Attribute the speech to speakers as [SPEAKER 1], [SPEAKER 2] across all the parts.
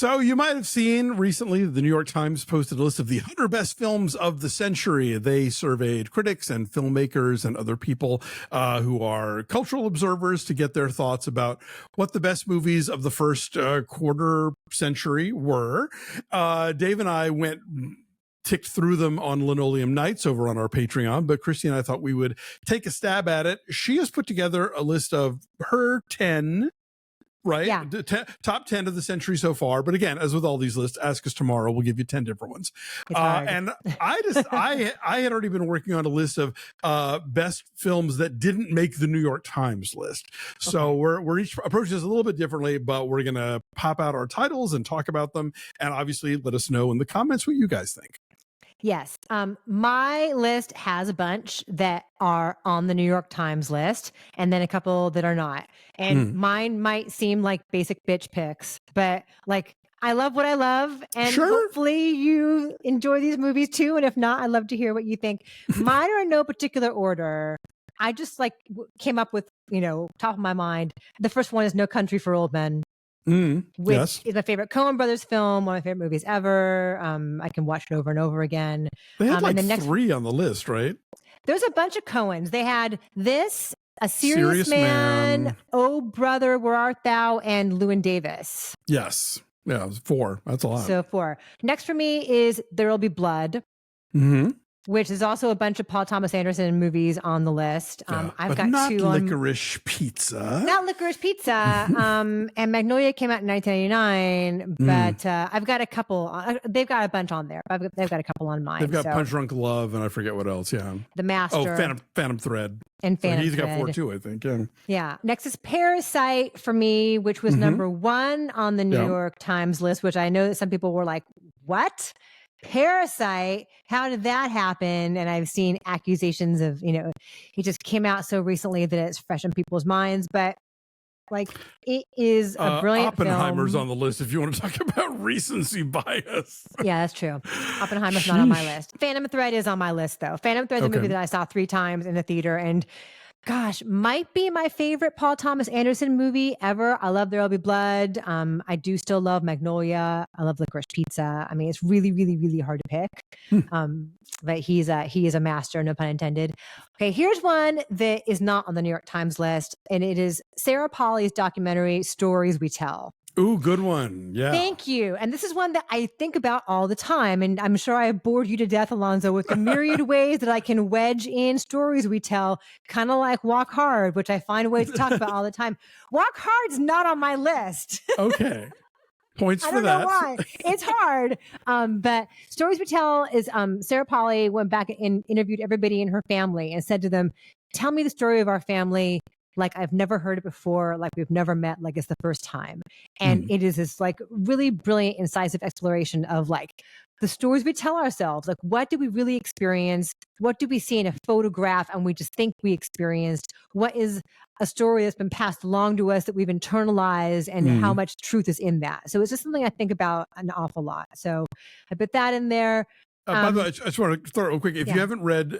[SPEAKER 1] So you might have seen recently the New York Times posted a list of the 100 best films of the century. They surveyed critics and filmmakers and other people who are cultural observers to get their thoughts about what the best movies of the first quarter century were. Dave and I ticked through them on Linoleum Nights over on our Patreon, but Christy and I thought we would take a stab at it. She has put together a list of her 10, right?
[SPEAKER 2] Yeah.
[SPEAKER 1] Top 10 of the century so far. But again, as with all these lists, ask us tomorrow. We'll give you 10 different ones. And I had already been working on a list of best films that didn't make the New York Times list. So we're each approaching this a little bit differently, but we're going to pop out our titles and talk about them. And obviously let us know in the comments what you guys think.
[SPEAKER 2] Yes. My list has a bunch that are on the New York Times list and then a couple that are not. And mine might seem like basic bitch picks, but like I love what I love, and hopefully you enjoy these movies too. And if not, I'd love to hear what you think. Mine are in no particular order. I just came up with, top of my mind. The first one is No Country for Old Men. Which is my favorite Coen Brothers film, one of my favorite movies ever. I can watch it over and over again.
[SPEAKER 1] They had and the next 3 on the list, right?
[SPEAKER 2] There's a bunch of Coens. They had this, A Serious Man, Oh Brother, Where Art Thou, and Llewyn Davis.
[SPEAKER 1] Yes. Yeah, it was 4. That's a lot.
[SPEAKER 2] So 4. Next for me is There'll Be Blood. Which is also a bunch of Paul Thomas Anderson movies on the list. I've got
[SPEAKER 1] not
[SPEAKER 2] 2
[SPEAKER 1] on Licorice Pizza.
[SPEAKER 2] Not Licorice Pizza. And Magnolia came out in 1999, but I've got a couple. They've got a bunch on there. They've got a couple on mine.
[SPEAKER 1] They've got Punch Drunk Love, and I forget what else. Yeah,
[SPEAKER 2] The Master.
[SPEAKER 1] Oh, Phantom Thread.
[SPEAKER 2] And Phantom
[SPEAKER 1] He's
[SPEAKER 2] Thread.
[SPEAKER 1] got 4 too, I think. Yeah.
[SPEAKER 2] Yeah. Next is Parasite for me, which was number 1 on the New York Times list, which I know that some people were like, what? Parasite, how did that happen? And I've seen accusations of, he just came out so recently that it's fresh in people's minds, but it is a brilliant
[SPEAKER 1] Oppenheimer's
[SPEAKER 2] film.
[SPEAKER 1] on the list if you want to talk about recency bias.
[SPEAKER 2] Yeah, that's true. Oppenheimer's not on my list. Phantom Thread is on my list though. Phantom Thread is a movie that I saw 3 times in the theater, and gosh, might be my favorite Paul Thomas Anderson movie ever. I love There'll Be Blood. I do still love Magnolia. I love Licorice Pizza. I mean, it's really, really, really hard to pick. But he is a master, no pun intended. Okay, here's one that is not on the New York Times list, and it is Sarah Polley's documentary, Stories We Tell.
[SPEAKER 1] Ooh, good one. Yeah.
[SPEAKER 2] Thank you. And this is one that I think about all the time. And I'm sure I have bored you to death, Alonso, with the myriad ways that I can wedge in Stories We Tell, kind of like Walk Hard, which I find ways to talk about all the time. Walk Hard's not on my list.
[SPEAKER 1] Okay. Points for that.
[SPEAKER 2] I don't know why. It's hard. But Stories We Tell is Sarah Polley went back and interviewed everybody in her family and said to them, tell me the story of our family like I've never heard it before, like we've never met, like it's the first time. And it is this really brilliant, incisive exploration of the stories we tell ourselves. Like, what do we really experience? What do we see in a photograph and we just think we experienced? What is a story that's been passed along to us that we've internalized, and how much truth is in that? So it's just something I think about an awful lot. So I put that in there.
[SPEAKER 1] By the way, I just want to throw it real quick. If you haven't read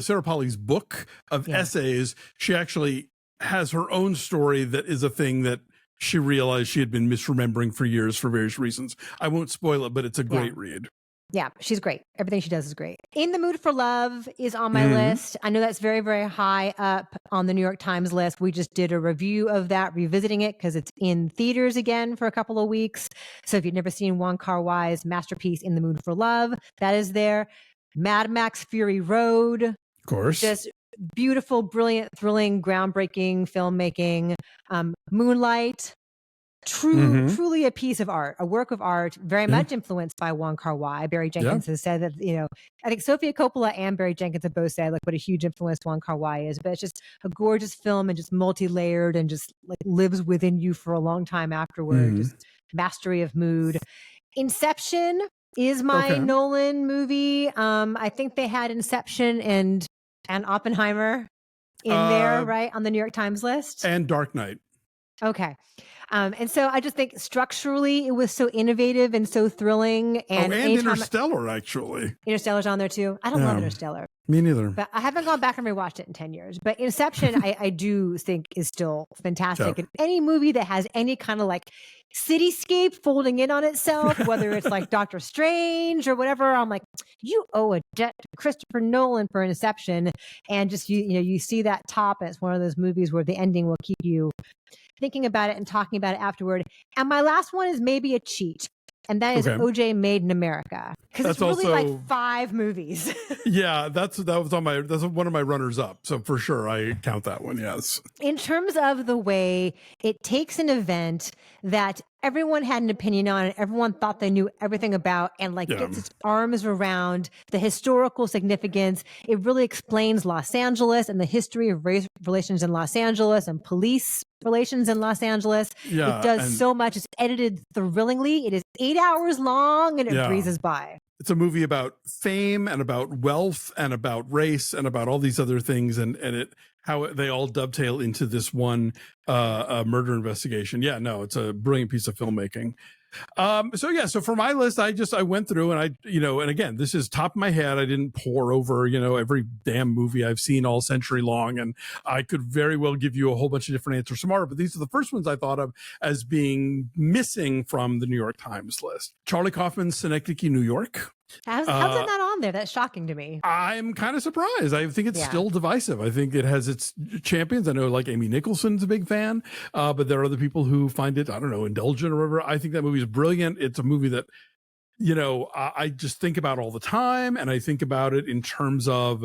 [SPEAKER 1] Sarah Polley's book of essays, she actually has her own story that is a thing that she realized she had been misremembering for years for various reasons. I won't spoil it, but it's a great read.
[SPEAKER 2] Yeah, she's great. Everything she does is great. In the Mood for Love is on my list. I know that's very, very high up on the New York Times list. We just did a review of that, revisiting it because it's in theaters again for a couple of weeks. So if you've never seen Wong Kar-wai's masterpiece In the Mood for Love, that is there. Mad Max Fury Road. Of
[SPEAKER 1] course.
[SPEAKER 2] Just beautiful, brilliant, thrilling, groundbreaking filmmaking. Moonlight. Truly a piece of art, a work of art, very much influenced by Wong Kar-wai. Barry Jenkins has said that, I think Sofia Coppola and Barry Jenkins have both said what a huge influence Wong Kar-wai is, but it's just a gorgeous film and just multi-layered and just lives within you for a long time afterward. Just mastery of mood. Inception is my Nolan movie. I think they had Inception and Oppenheimer in there, right? On the New York Times list.
[SPEAKER 1] And Dark Knight.
[SPEAKER 2] Okay. And so I just think structurally it was so innovative and so thrilling. And
[SPEAKER 1] Interstellar, actually.
[SPEAKER 2] Interstellar's on there too. I don't love Interstellar.
[SPEAKER 1] Me neither.
[SPEAKER 2] But I haven't gone back and rewatched it in 10 years. But Inception, I do think is still fantastic.
[SPEAKER 1] Yeah.
[SPEAKER 2] And any movie that has any kind of like cityscape folding in on itself, whether it's like Doctor Strange or whatever, I'm like, you owe a debt to Christopher Nolan for Inception. And just, you see that top, and it's one of those movies where the ending will keep you thinking about it and talking about it afterward. And my last one is maybe a cheat. And that is OJ Made in America. Because it's really
[SPEAKER 1] also,
[SPEAKER 2] like 5 movies.
[SPEAKER 1] Yeah, that's one of my runners up. So for sure I count that one, yes.
[SPEAKER 2] In terms of the way it takes an event that everyone had an opinion on and everyone thought they knew everything about, and like gets its arms around the historical significance. It really explains Los Angeles and the history of race relations in Los Angeles and police relations in Los Angeles.
[SPEAKER 1] Yeah,
[SPEAKER 2] it does so much. It's edited thrillingly. It is 8 hours long and it breezes by.
[SPEAKER 1] It's a movie about fame and about wealth and about race and about all these other things, and how they all dovetail into this one murder investigation. Yeah, no, it's a brilliant piece of filmmaking. So for my list, I went through and and again, this is top of my head. I didn't pour over, every damn movie I've seen all century long. And I could very well give you a whole bunch of different answers tomorrow, but these are the first ones I thought of as being missing from the New York Times list. Charlie Kaufman's Synecdoche, New York.
[SPEAKER 2] How's it not on there? That's shocking to me.
[SPEAKER 1] I'm kind of surprised. I think it's still divisive. I think it has its champions. I know like Amy Nicholson's a big fan, but there are other people who find it, I don't know, indulgent or whatever. I think that movie is brilliant. It's a movie that, I just think about all the time. And I think about it in terms of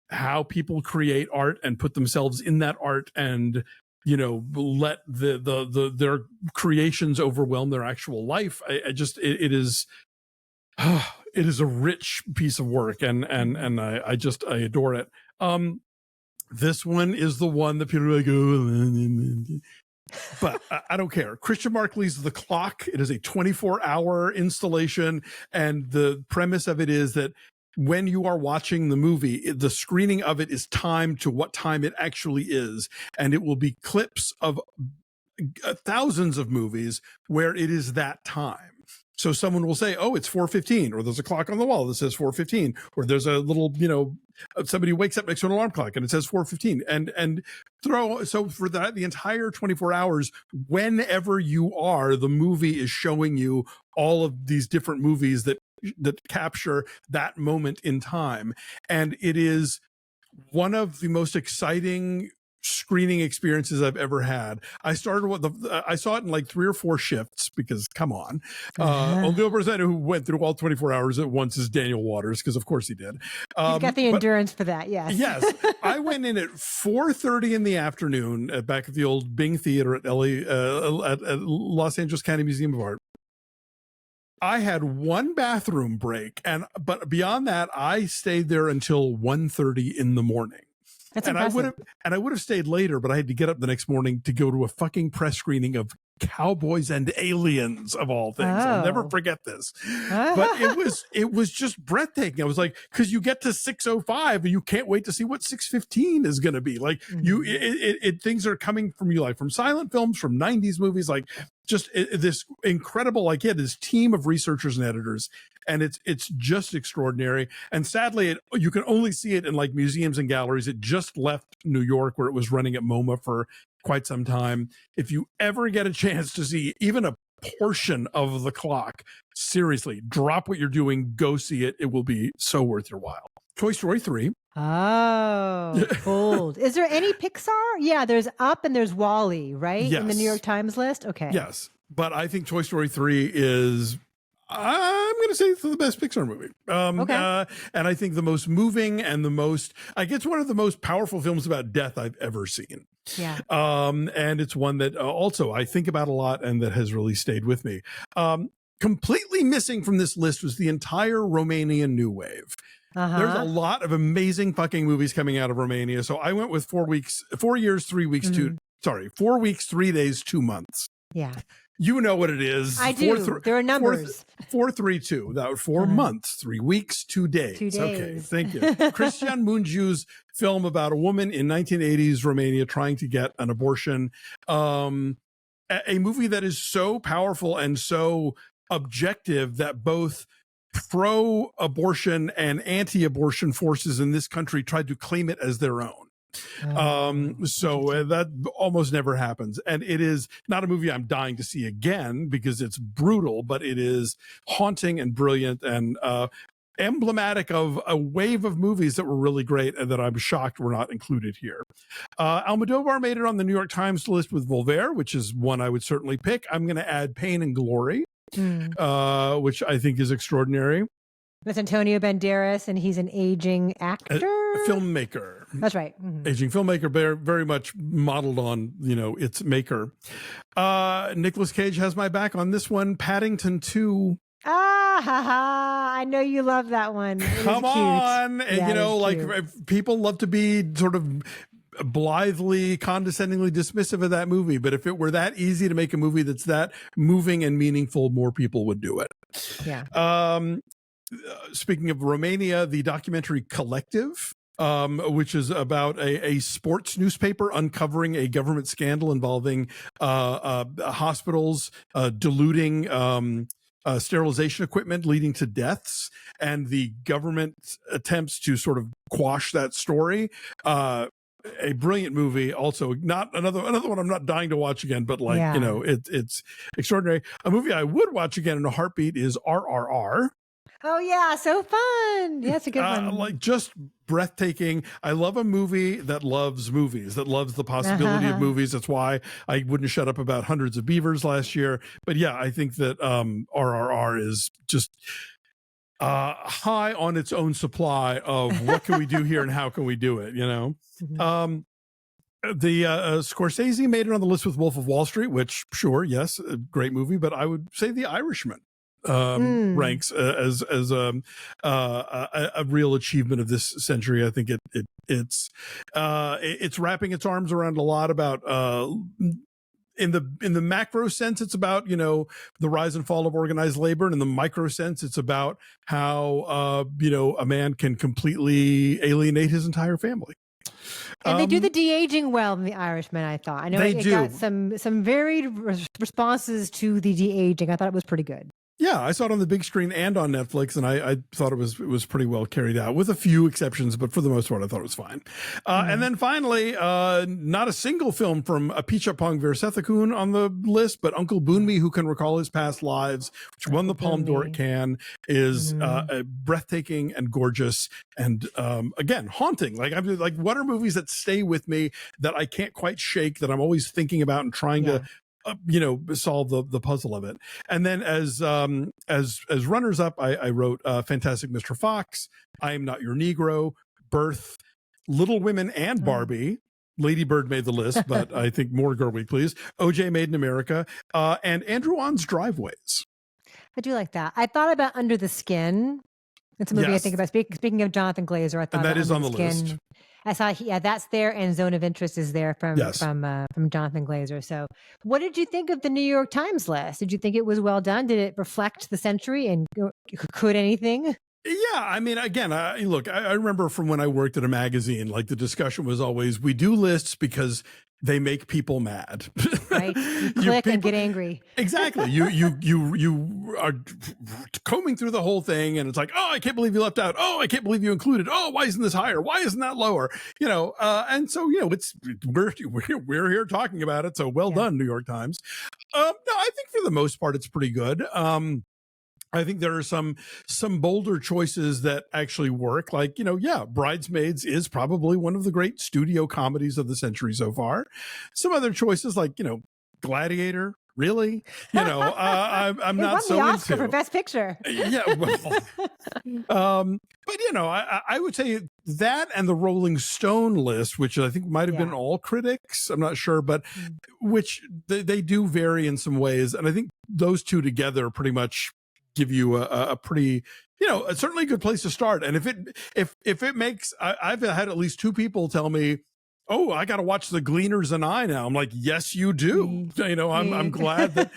[SPEAKER 1] how people create art and put themselves in that art and, let their creations overwhelm their actual life. It is it is a rich piece of work, and I adore it. This one is the one that people are like, oh, but I don't care. Christian Markley's The Clock. It is a 24-hour installation, and the premise of it is that when you are watching the movie, the screening of it is timed to what time it actually is, and it will be clips of thousands of movies where it is that time. So someone will say, oh, it's 4:15, or there's a clock on the wall that says 4:15, or there's a little, somebody wakes up next to an alarm clock and it says 4:15, and so for that, the entire 24 hours, whenever you are, the movie is showing you all of these different movies that capture that moment in time. And it is one of the most exciting screening experiences I've ever had. I started I saw it in like 3 or 4 shifts, because come on. Only the person who went through all 24 hours at once is Daniel Waters, because of course he did.
[SPEAKER 2] You've got the endurance for that.
[SPEAKER 1] Yes. I went in at 4:30 in the afternoon back at the old Bing Theater at at Los Angeles County Museum of Art. I had 1 bathroom break, but beyond that, I stayed there until 1:30 in the morning.
[SPEAKER 2] That's impressive.
[SPEAKER 1] I would have stayed later, but I had to get up the next morning to go to a fucking press screening of Cowboys and Aliens, of all things. I'll never forget this. But it was just breathtaking. I was like, because you get to 6:05 and you can't wait to see what 6:15 is going to be. Like things are coming from you, like from silent films, from 90s movies, like just this incredible, like this team of researchers and editors. And it's just extraordinary. And sadly, you can only see it in like museums and galleries. It just left New York, where it was running at MoMA for quite some time. If you ever get a chance to see even a portion of The Clock, seriously, drop what you're doing, go see it. It will be so worth your while. Toy Story 3.
[SPEAKER 2] Oh, bold. Is there any Pixar? Yeah, there's Up and there's WALL-E, right?
[SPEAKER 1] Yes.
[SPEAKER 2] In the New York Times list? Okay.
[SPEAKER 1] Yes. But I think Toy Story 3 is, I'm going to say, it's the best Pixar movie. Okay. And I think the most moving and it's one of the most powerful films about death I've ever seen.
[SPEAKER 2] Yeah.
[SPEAKER 1] And it's one that also I think about a lot and that has really stayed with me. Completely missing from this list was the entire Romanian New Wave. There's a lot of amazing fucking movies coming out of Romania. So I went with 4 years, 3 weeks, 4 weeks, 3 days, 2 months.
[SPEAKER 2] Yeah.
[SPEAKER 1] You know what it is.
[SPEAKER 2] I do. There are numbers.
[SPEAKER 1] 432. That was 4 months, 3 weeks, 2 days.
[SPEAKER 2] 2 days.
[SPEAKER 1] Okay, thank you. Christian Mungiu's film about a woman in 1980s Romania trying to get an abortion. A movie that is so powerful and so objective that both pro-abortion and anti-abortion forces in this country tried to claim it as their own. So that almost never happens. And it is not a movie I'm dying to see again because it's brutal, but it is haunting and brilliant and emblematic of a wave of movies that were really great and that I'm shocked were not included here. Almodovar made it on the New York Times list with Voltaire, which is one I would certainly pick. I'm going to add Pain and Glory, which I think is extraordinary.
[SPEAKER 2] That's Antonio Banderas, and he's an aging actor,
[SPEAKER 1] a filmmaker.
[SPEAKER 2] That's right.
[SPEAKER 1] Aging filmmaker, very much modeled on, its maker. Nicolas Cage has my back on this one. Paddington 2.
[SPEAKER 2] I know you love that one.
[SPEAKER 1] Come on. And, people love to be sort of blithely, condescendingly dismissive of that movie. But if it were that easy to make a movie that's that moving and meaningful, more people would do it.
[SPEAKER 2] Yeah.
[SPEAKER 1] Speaking of Romania, the documentary Collective, which is about a sports newspaper uncovering a government scandal involving hospitals diluting sterilization equipment, leading to deaths, and the government attempts to sort of quash that story. A brilliant movie. Also, not another one I'm not dying to watch again, but it's extraordinary. A movie I would watch again in a heartbeat is RRR.
[SPEAKER 2] Oh yeah, so fun. Yeah, it's a good one.
[SPEAKER 1] Just breathtaking. I love a movie that loves movies, that loves the possibility of movies. That's why I wouldn't shut up about Hundreds of Beavers last year. But yeah, I think that RRR is just high on its own supply of what can we do here and how can we do it, The Scorsese made it on the list with Wolf of Wall Street, which sure, yes, a great movie, but I would say The Irishman ranks as a real achievement of this century. I think it's wrapping its arms around a lot about in the macro sense, it's about the rise and fall of organized labor, and in the micro sense, it's about how a man can completely alienate his entire family.
[SPEAKER 2] And they do the de-aging well in The Irishman, I thought. I know it got some varied responses to the de-aging. I thought it was pretty good.
[SPEAKER 1] Yeah, I saw it on the big screen and on Netflix, and I thought it was pretty well carried out, with a few exceptions, but for the most part, I thought it was fine. And then finally, not a single film from Apichatpong Veerasethakul on the list, but Uncle BOONMEE, Who Can Recall His Past Lives, which won the Palme d'Or at Cannes, is breathtaking and gorgeous, and again, haunting. I'm like, what are movies that stay with me that I can't quite shake, that I'm always thinking about and trying to solve the puzzle of it. And then as runners up, I wrote Fantastic Mr. Fox, I Am Not Your Negro, Birth, Little Women, and Barbie. Lady Bird made the list, but I think more Gerwig, please. OJ Made in America, and Andrew On's Driveways.
[SPEAKER 2] I do like that. I thought about Under the Skin. It's a movie I think about. Speaking of Jonathan Glazer, I thought
[SPEAKER 1] and that is on the
[SPEAKER 2] Skin.
[SPEAKER 1] list.
[SPEAKER 2] I saw, that's there, and Zone of Interest is there from Jonathan Glazer. So, what did you think of the New York Times list? Did you think it was well done? Did it reflect the century, and could anything?
[SPEAKER 1] Yeah, I mean, again, look, I remember from when I worked at a magazine, like the discussion was always, we do lists because they make people mad.
[SPEAKER 2] Right. You click and get angry.
[SPEAKER 1] Exactly. You are combing through the whole thing, and it's like, oh, I can't believe you left out. Oh, I can't believe you included. Oh, why isn't this higher? Why isn't that lower? And so we're here talking about it. So well done, New York Times. No, I think for the most part it's pretty good. I think there are some bolder choices that actually work. Like, Bridesmaids is probably one of the great studio comedies of the century so far. Some other choices like, Gladiator, really? I'm not so
[SPEAKER 2] won the Oscar
[SPEAKER 1] into
[SPEAKER 2] for Best Picture.
[SPEAKER 1] Yeah. But I would say that and the Rolling Stone list, which I think might have been all critics, I'm not sure, but which they do vary in some ways. And I think those two together pretty much give you a pretty, certainly a good place to start. And if it makes, I've had at least two people tell me, oh, I got to watch The Gleaners and I now. I'm like, yes, you do. I'm glad that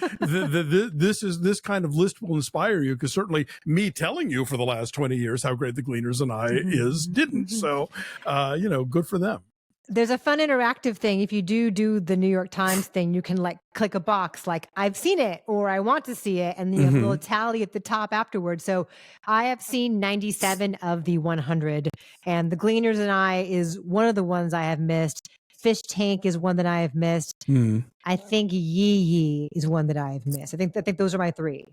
[SPEAKER 1] this kind of list will inspire you, because certainly me telling you for the last 20 years how great The Gleaners and I didn't. So, good for them.
[SPEAKER 2] There's a fun interactive thing. If you do the New York Times thing, you can like click a box like I've seen it or I want to see it, and then you have a little tally at the top afterwards. So I have seen 97 of the 100, and The Gleaners and I is one of the ones I have missed. Fish Tank is one that I have missed. I think Yee Yee is one that I have missed. I think those are my 3.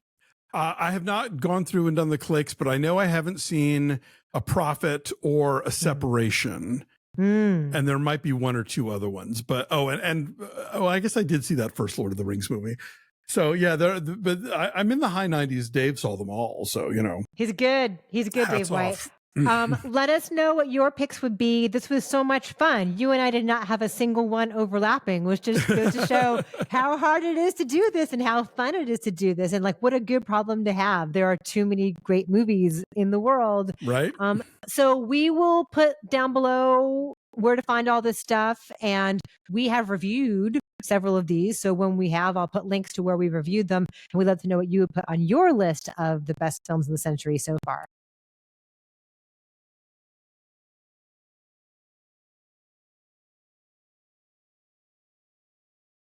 [SPEAKER 1] I have not gone through and done the clicks, but I know I haven't seen A Prophet or A Separation. And there might be 1 or 2 other ones, but I guess I did see that first Lord of the Rings movie. So yeah, but I'm in the high 90s. Dave saw them all, so you know
[SPEAKER 2] he's good. He's good, Dave White. Let us know what your picks would be. This was so much fun. You and I did not have a single one overlapping, which just goes to show how hard it is to do this and how fun it is to do this. And like, what a good problem to have. There are too many great movies in the world.
[SPEAKER 1] Right.
[SPEAKER 2] So we will put down below where to find all this stuff. And we have reviewed several of these. So when we have, I'll put links to where we reviewed them. And we'd love to know what you would put on your list of the best films of the century so far.